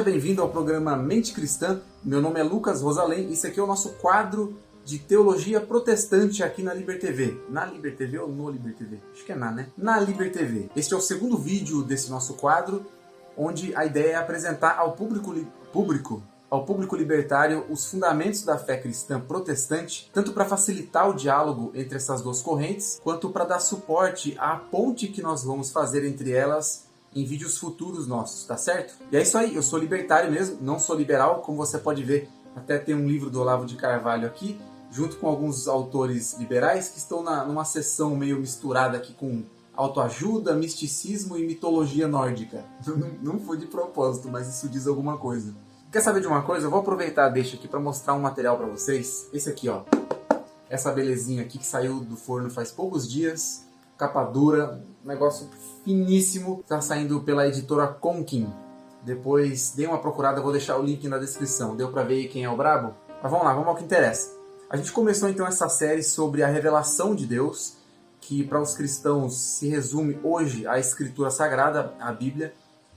bem-vindo ao programa Mente Cristã. Meu nome é Lucas Rosalém e esse aqui é o nosso quadro de teologia protestante aqui na Liber TV. Na Liber TV ou no Liber TV? Acho que é né? Na Liber TV. Este é o segundo vídeo desse nosso quadro, onde a ideia é apresentar ao público libertário os fundamentos da fé cristã protestante, tanto para facilitar o diálogo entre essas duas correntes, quanto para dar suporte à ponte que nós vamos fazer entre elas em vídeos futuros nossos, tá certo? E é isso aí, eu sou libertário mesmo, não sou liberal, como você pode ver, até tem um livro do Olavo de Carvalho aqui, junto com alguns autores liberais que estão numa sessão meio misturada aqui com autoajuda, misticismo e mitologia nórdica. Não foi de propósito, mas isso diz alguma coisa. Quer saber de uma coisa? Eu vou aproveitar, deixa aqui para mostrar um material para vocês. Esse aqui, ó. Essa belezinha aqui que saiu do forno faz poucos dias. Capa dura, um negócio finíssimo. Está saindo pela editora Conquim. Depois dê uma procurada, eu vou deixar o link na descrição. Deu para ver aí quem é o brabo? Mas vamos lá, vamos ao que interessa. A gente começou então essa série sobre a revelação de Deus, que para os cristãos se resume hoje à Escritura Sagrada, a Bíblia.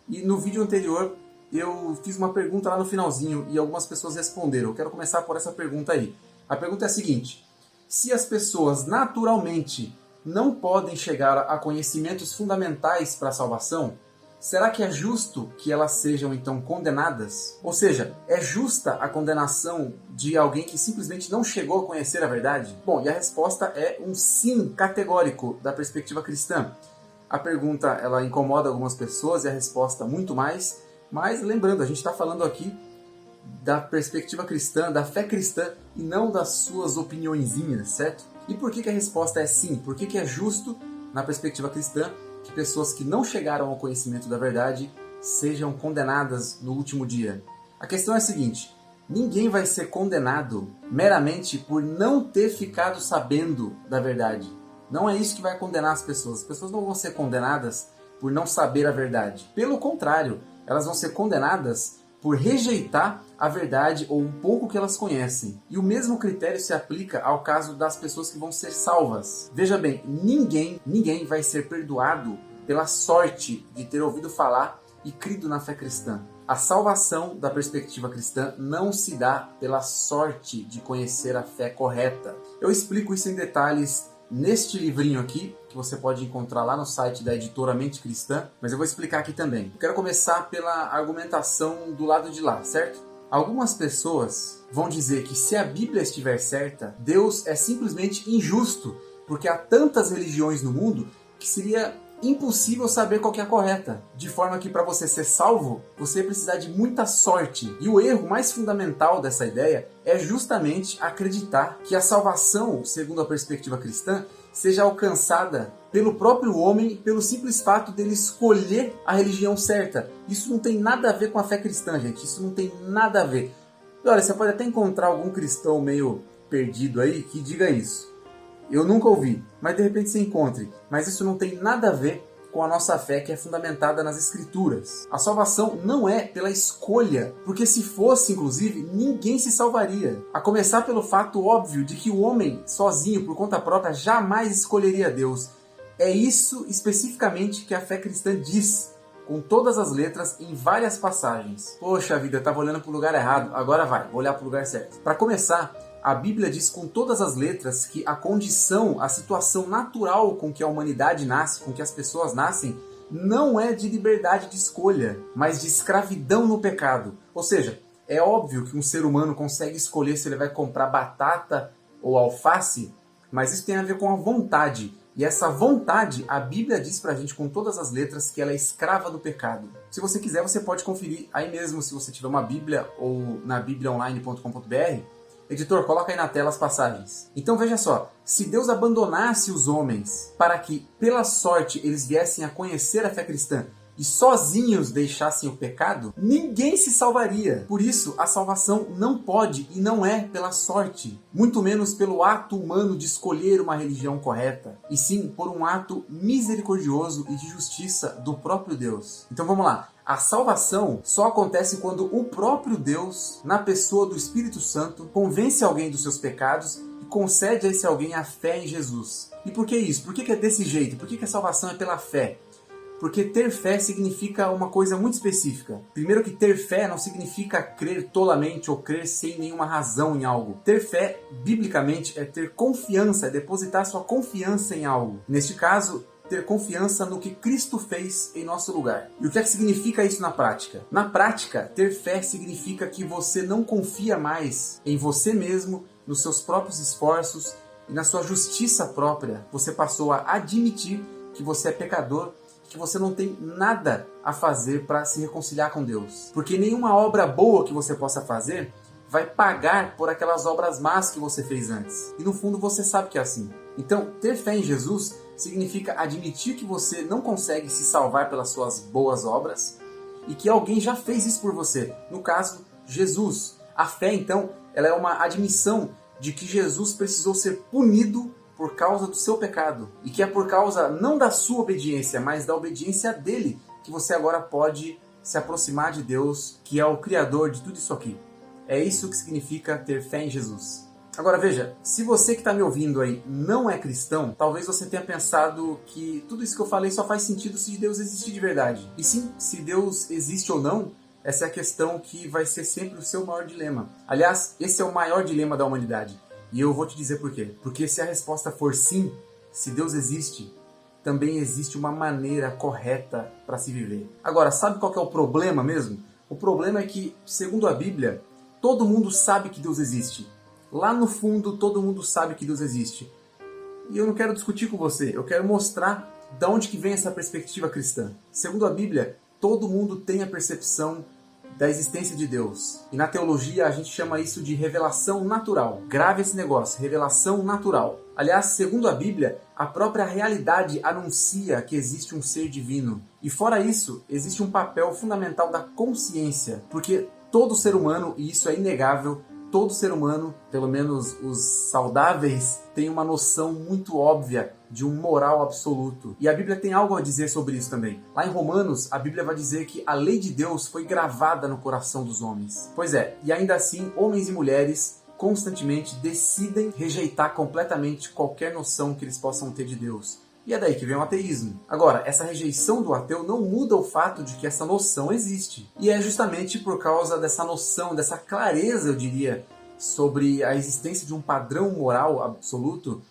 E no vídeo anterior eu fiz uma pergunta lá no finalzinho e algumas pessoas responderam. Eu quero começar por essa pergunta aí. A pergunta é a seguinte: se as pessoas naturalmente não podem chegar a conhecimentos fundamentais para a salvação, será que é justo que elas sejam então condenadas? Ou seja, é justa a condenação de alguém que simplesmente não chegou a conhecer a verdade? Bom, e a resposta é um sim categórico da perspectiva cristã. A pergunta ela incomoda algumas pessoas e a resposta muito mais. Mas lembrando, a gente está falando aqui da perspectiva cristã, da fé cristã e não das suas opiniõezinhas, certo? E por que a resposta é sim? Por que é justo, na perspectiva cristã, que pessoas que não chegaram ao conhecimento da verdade sejam condenadas no último dia? A questão é a seguinte: ninguém vai ser condenado meramente por não ter ficado sabendo da verdade. Não é isso que vai condenar as pessoas. As pessoas não vão ser condenadas por não saber a verdade. Pelo contrário, elas vão ser condenadas por rejeitar a verdade ou um pouco que elas conhecem. E o mesmo critério se aplica ao caso das pessoas que vão ser salvas. Veja bem, ninguém vai ser perdoado pela sorte de ter ouvido falar e crido na fé cristã. A salvação da perspectiva cristã não se dá pela sorte de conhecer a fé correta. Eu explico isso em detalhes neste livrinho aqui, que você pode encontrar lá no site da editora Mente Cristã, mas eu vou explicar aqui também. Eu quero começar pela argumentação do lado de lá, certo? Algumas pessoas vão dizer que se a Bíblia estiver certa, Deus é simplesmente injusto, porque há tantas religiões no mundo que seria impossível saber qual que é a correta. De forma que para você ser salvo, você ia precisar de muita sorte. E o erro mais fundamental dessa ideia é justamente acreditar que a salvação, segundo a perspectiva cristã, seja alcançada pelo próprio homem, pelo simples fato dele escolher a religião certa. Isso não tem nada a ver com a fé cristã, gente. Isso não tem nada a ver. E olha, você pode até encontrar algum cristão meio perdido aí que diga isso. Eu nunca ouvi, mas de repente você encontre. Mas isso não tem nada a ver com a nossa fé, que é fundamentada nas Escrituras. A salvação não é pela escolha, porque se fosse, inclusive, ninguém se salvaria. A começar pelo fato óbvio de que o homem, sozinho, por conta própria, jamais escolheria Deus. É isso especificamente que a fé cristã diz, com todas as letras, em várias passagens. Poxa vida, eu estava olhando para o lugar errado, agora vai, vou olhar para o lugar certo. Para começar, a Bíblia diz com todas as letras que a condição, a situação natural com que a humanidade nasce, com que as pessoas nascem, não é de liberdade de escolha, mas de escravidão no pecado. Ou seja, é óbvio que um ser humano consegue escolher se ele vai comprar batata ou alface, mas isso tem a ver com a vontade. E essa vontade, a Bíblia diz pra gente com todas as letras que ela é escrava do pecado. Se você quiser, você pode conferir aí mesmo, se você tiver uma Bíblia ou na bibliaonline.com.br. Editor, coloca aí na tela as passagens. Então veja só, se Deus abandonasse os homens para que, pela sorte, eles viessem a conhecer a fé cristã e sozinhos deixassem o pecado, ninguém se salvaria. Por isso, a salvação não pode e não é pela sorte, muito menos pelo ato humano de escolher uma religião correta, e sim por um ato misericordioso e de justiça do próprio Deus. Então vamos lá. A salvação só acontece quando o próprio Deus, na pessoa do Espírito Santo, convence alguém dos seus pecados e concede a esse alguém a fé em Jesus. E por que isso? Por que é desse jeito? Por que a salvação é pela fé? Porque ter fé significa uma coisa muito específica. Primeiro que ter fé não significa crer tolamente ou crer sem nenhuma razão em algo. Ter fé, biblicamente, é ter confiança, é depositar sua confiança em algo. Neste caso, ter confiança no que Cristo fez em nosso lugar. E o que é que significa isso na prática? Na prática, ter fé significa que você não confia mais em você mesmo, nos seus próprios esforços e na sua justiça própria. Você passou a admitir que você é pecador, que você não tem nada a fazer para se reconciliar com Deus. Porque nenhuma obra boa que você possa fazer vai pagar por aquelas obras más que você fez antes. E no fundo você sabe que é assim. Então, ter fé em Jesus significa admitir que você não consegue se salvar pelas suas boas obras e que alguém já fez isso por você. No caso, Jesus. A fé, então, ela é uma admissão de que Jesus precisou ser punido por causa do seu pecado. E que é por causa não da sua obediência, mas da obediência dele, que você agora pode se aproximar de Deus, que é o Criador de tudo isso aqui. É isso que significa ter fé em Jesus. Agora veja, se você que está me ouvindo aí não é cristão, talvez você tenha pensado que tudo isso que eu falei só faz sentido se Deus existir de verdade. E sim, se Deus existe ou não, essa é a questão que vai ser sempre o seu maior dilema. Aliás, esse é o maior dilema da humanidade. E eu vou te dizer por quê. Porque se a resposta for sim, se Deus existe, também existe uma maneira correta para se viver. Agora, sabe qual que é o problema mesmo? O problema é que, segundo a Bíblia, todo mundo sabe que Deus existe. Lá no fundo, todo mundo sabe que Deus existe. E eu não quero discutir com você, eu quero mostrar de onde que vem essa perspectiva cristã. Segundo a Bíblia, todo mundo tem a percepção da existência de Deus. E na teologia a gente chama isso de revelação natural. Grave esse negócio, revelação natural. Aliás, segundo a Bíblia, a própria realidade anuncia que existe um ser divino. E fora isso, existe um papel fundamental da consciência, porque todo ser humano, e isso é inegável, todo ser humano, pelo menos os saudáveis, tem uma noção muito óbvia de um moral absoluto. E a Bíblia tem algo a dizer sobre isso também. Lá em Romanos, a Bíblia vai dizer que a lei de Deus foi gravada no coração dos homens. Pois é, e ainda assim, homens e mulheres constantemente decidem rejeitar completamente qualquer noção que eles possam ter de Deus. E é daí que vem o ateísmo. Agora, essa rejeição do ateu não muda o fato de que essa noção existe. E é justamente por causa dessa noção, dessa clareza, eu diria, sobre a existência de um padrão moral absoluto,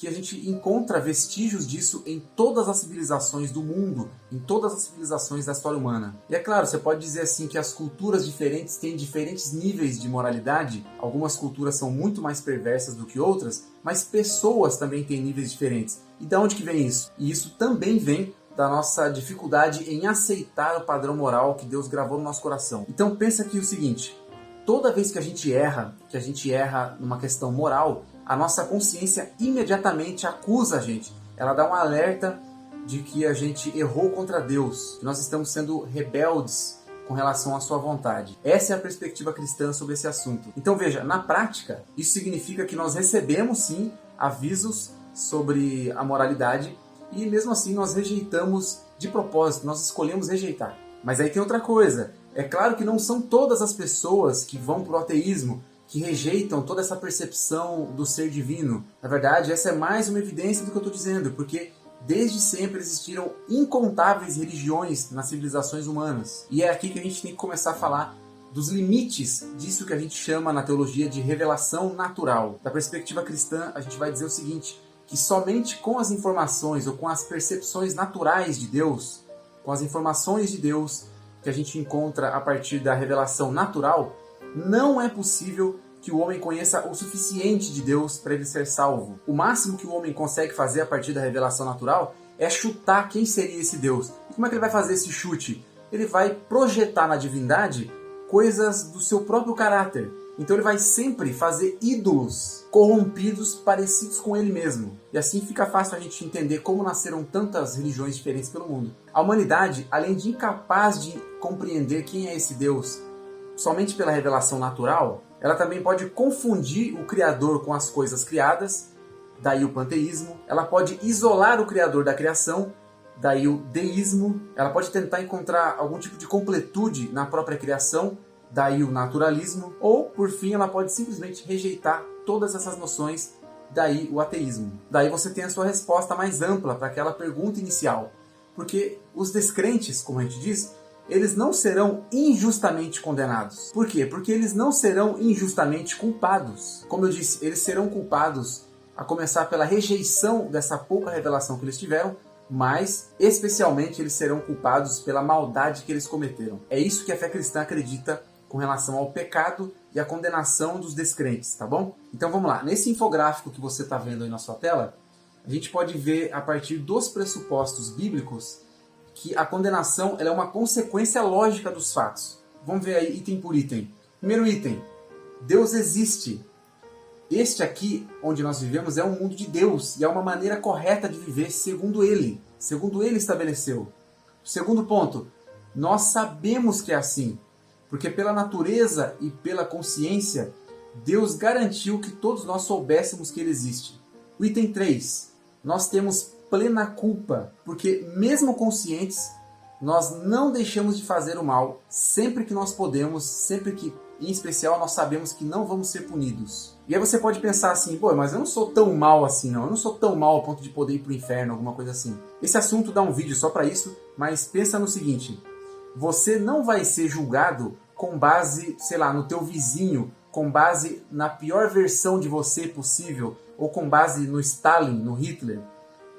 que a gente encontra vestígios disso em todas as civilizações do mundo, em todas as civilizações da história humana. E é claro, você pode dizer assim que as culturas diferentes têm diferentes níveis de moralidade, algumas culturas são muito mais perversas do que outras, mas pessoas também têm níveis diferentes. E de onde que vem isso? E isso também vem da nossa dificuldade em aceitar o padrão moral que Deus gravou no nosso coração. Então pensa aqui o seguinte, toda vez que a gente erra numa questão moral, a nossa consciência imediatamente acusa a gente. Ela dá um alerta de que a gente errou contra Deus, que nós estamos sendo rebeldes com relação à sua vontade. Essa é a perspectiva cristã sobre esse assunto. Então veja, na prática, isso significa que nós recebemos sim avisos sobre a moralidade e mesmo assim nós rejeitamos de propósito, nós escolhemos rejeitar. Mas aí tem outra coisa, é claro que não são todas as pessoas que vão para o ateísmo que rejeitam toda essa percepção do ser divino. Na verdade, essa é mais uma evidência do que eu estou dizendo, porque desde sempre existiram incontáveis religiões nas civilizações humanas. E é aqui que a gente tem que começar a falar dos limites disso que a gente chama na teologia de revelação natural. Da perspectiva cristã, a gente vai dizer o seguinte, que somente com as informações ou com as percepções naturais de Deus, com as informações de Deus que a gente encontra a partir da revelação natural, não é possível que o homem conheça o suficiente de Deus para ele ser salvo. O máximo que o homem consegue fazer a partir da revelação natural é chutar quem seria esse Deus. E como é que ele vai fazer esse chute? Ele vai projetar na divindade coisas do seu próprio caráter. Então ele vai sempre fazer ídolos corrompidos parecidos com ele mesmo. E assim fica fácil a gente entender como nasceram tantas religiões diferentes pelo mundo. A humanidade, além de incapaz de compreender quem é esse Deus somente pela revelação natural, ela também pode confundir o Criador com as coisas criadas, daí o panteísmo. Ela pode isolar o Criador da criação, daí o deísmo. Ela pode tentar encontrar algum tipo de completude na própria criação, daí o naturalismo. Ou, por fim, ela pode simplesmente rejeitar todas essas noções, daí o ateísmo. Daí você tem a sua resposta mais ampla para aquela pergunta inicial. Porque os descrentes, como a gente diz, eles não serão injustamente condenados. Por quê? Porque eles não serão injustamente culpados. Como eu disse, eles serão culpados a começar pela rejeição dessa pouca revelação que eles tiveram, mas especialmente eles serão culpados pela maldade que eles cometeram. É isso que a fé cristã acredita com relação ao pecado e à condenação dos descrentes, tá bom? Então vamos lá. Nesse infográfico que você está vendo aí na sua tela, a gente pode ver a partir dos pressupostos bíblicos que a condenação ela é uma consequência lógica dos fatos. Vamos ver aí item por item. Primeiro item, Deus existe. Este aqui, onde nós vivemos, é um mundo de Deus e é uma maneira correta de viver segundo Ele estabeleceu. Segundo ponto, nós sabemos que é assim, porque pela natureza e pela consciência, Deus garantiu que todos nós soubéssemos que Ele existe. O item 3, nós temos plena culpa, porque mesmo conscientes, nós não deixamos de fazer o mal sempre que nós podemos, sempre que, em especial, nós sabemos que não vamos ser punidos. E aí você pode pensar assim, pô, mas eu não sou tão mal assim não, eu não sou tão mal ao ponto de poder ir pro inferno, alguma coisa assim. Esse assunto dá um vídeo só para isso, mas pensa no seguinte, você não vai ser julgado com base, sei lá, no teu vizinho, com base na pior versão de você possível, ou com base no Stalin, no Hitler.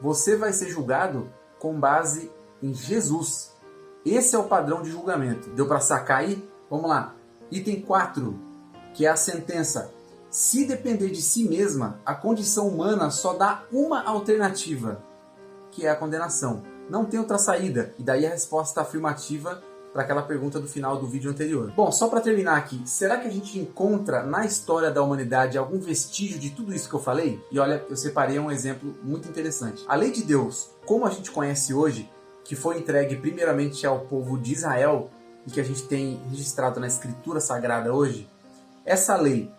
Você vai ser julgado com base em Jesus. Esse é o padrão de julgamento. Deu para sacar aí? Vamos lá. Item 4, que é a sentença. Se depender de si mesma, a condição humana só dá uma alternativa, que é a condenação. Não tem outra saída. E daí a resposta afirmativa para aquela pergunta do final do vídeo anterior. Bom, só para terminar aqui, será que a gente encontra na história da humanidade algum vestígio de tudo isso que eu falei? E olha, eu separei um exemplo muito interessante. A lei de Deus, como a gente conhece hoje, que foi entregue primeiramente ao povo de Israel e que a gente tem registrado na Escritura Sagrada hoje, essa lei,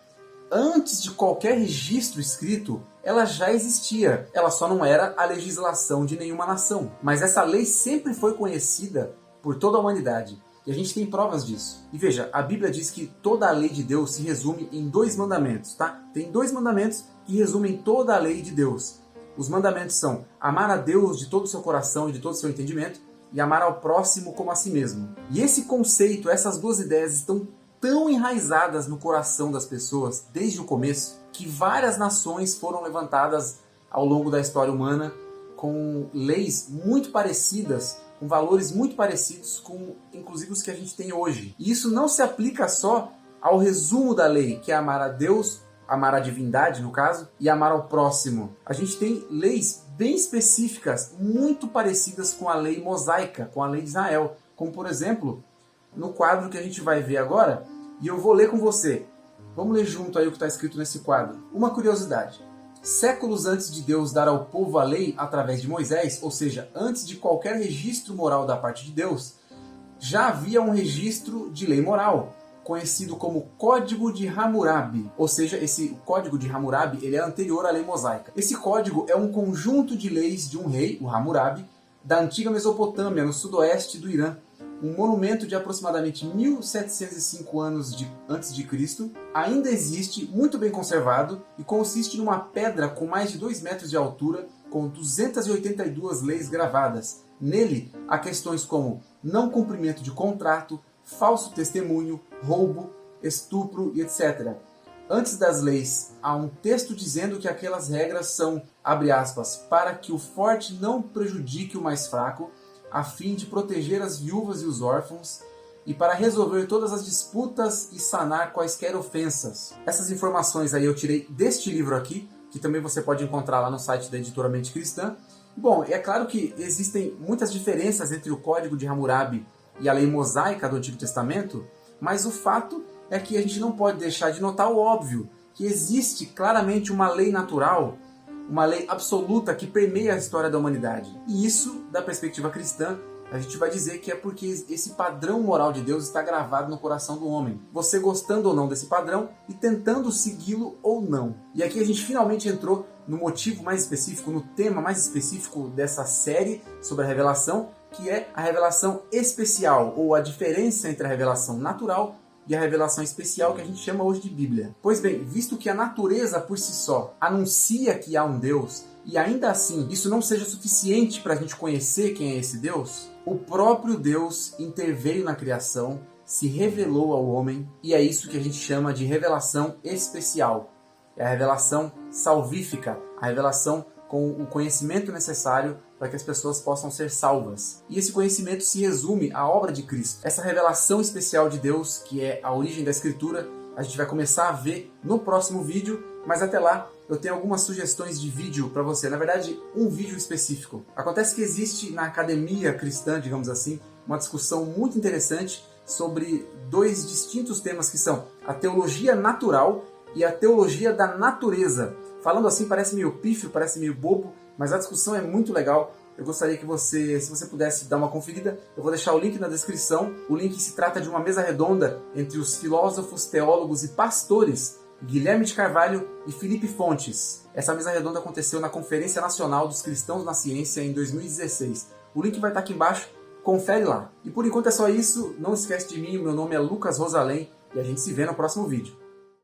antes de qualquer registro escrito, ela já existia. Ela só não era a legislação de nenhuma nação. Mas essa lei sempre foi conhecida por toda a humanidade. E a gente tem provas disso. E veja, a Bíblia diz que toda a lei de Deus se resume em 2 mandamentos, tá? Tem 2 mandamentos que resumem toda a lei de Deus. Os mandamentos são amar a Deus de todo o seu coração e de todo o seu entendimento e amar ao próximo como a si mesmo. E esse conceito, essas 2 ideias estão tão enraizadas no coração das pessoas desde o começo que várias nações foram levantadas ao longo da história humana com leis muito parecidas, com valores muito parecidos com, inclusive, os que a gente tem hoje. E isso não se aplica só ao resumo da lei, que é amar a Deus, amar a divindade, no caso, e amar ao próximo. A gente tem leis bem específicas, muito parecidas com a lei mosaica, com a lei de Israel. Como, por exemplo, no quadro que a gente vai ver agora, e eu vou ler com você. Vamos ler junto aí o que está escrito nesse quadro. Uma curiosidade. Séculos antes de Deus dar ao povo a lei através de Moisés, ou seja, antes de qualquer registro moral da parte de Deus, já havia um registro de lei moral, conhecido como Código de Hammurabi. Ou seja, esse Código de Hammurabi ele é anterior à lei mosaica. Esse código é um conjunto de leis de um rei, o Hammurabi, da antiga Mesopotâmia, no sudoeste do Irã. Um monumento de aproximadamente 1705 anos antes de Cristo, ainda existe, muito bem conservado, e consiste numa pedra com mais de 2 metros de altura, com 282 leis gravadas. Nele, há questões como não cumprimento de contrato, falso testemunho, roubo, estupro e etc. Antes das leis, há um texto dizendo que aquelas regras são, abre aspas, para que o forte não prejudique o mais fraco, a fim de proteger as viúvas e os órfãos, e para resolver todas as disputas e sanar quaisquer ofensas. Essas informações aí eu tirei deste livro aqui, que também você pode encontrar lá no site da Editora Mente Cristã. Bom, é claro que existem muitas diferenças entre o Código de Hammurabi e a lei mosaica do Antigo Testamento, mas o fato é que a gente não pode deixar de notar o óbvio, que existe claramente uma lei natural, uma lei absoluta que permeia a história da humanidade. E isso, da perspectiva cristã, a gente vai dizer que é porque esse padrão moral de Deus está gravado no coração do homem. Você gostando ou não desse padrão e tentando segui-lo ou não. E aqui a gente finalmente entrou no motivo mais específico, no tema mais específico dessa série sobre a revelação, que é a revelação especial, ou a diferença entre a revelação natural e a revelação especial que a gente chama hoje de Bíblia. Pois bem, visto que a natureza por si só anuncia que há um Deus, e ainda assim isso não seja suficiente para a gente conhecer quem é esse Deus, o próprio Deus interveio na criação, se revelou ao homem, e é isso que a gente chama de revelação especial. É a revelação salvífica, a revelação com o conhecimento necessário para que as pessoas possam ser salvas. E esse conhecimento se resume à obra de Cristo. Essa revelação especial de Deus, que é a origem da Escritura, a gente vai começar a ver no próximo vídeo, mas até lá eu tenho algumas sugestões de vídeo para você. Na verdade, um vídeo específico. Acontece que existe na academia cristã, digamos assim, uma discussão muito interessante sobre dois distintos temas que são a teologia natural e a teologia da natureza. Falando assim parece meio pífio, parece meio bobo, mas a discussão é muito legal. Eu gostaria que você, se você pudesse dar uma conferida, eu vou deixar o link na descrição. O link se trata de uma mesa redonda entre os filósofos, teólogos e pastores Guilherme de Carvalho e Felipe Fontes. Essa mesa redonda aconteceu na Conferência Nacional dos Cristãos na Ciência em 2016. O link vai estar aqui embaixo, confere lá. E por enquanto é só isso, não esquece de mim, meu nome é Lucas Rosalém e a gente se vê no próximo vídeo.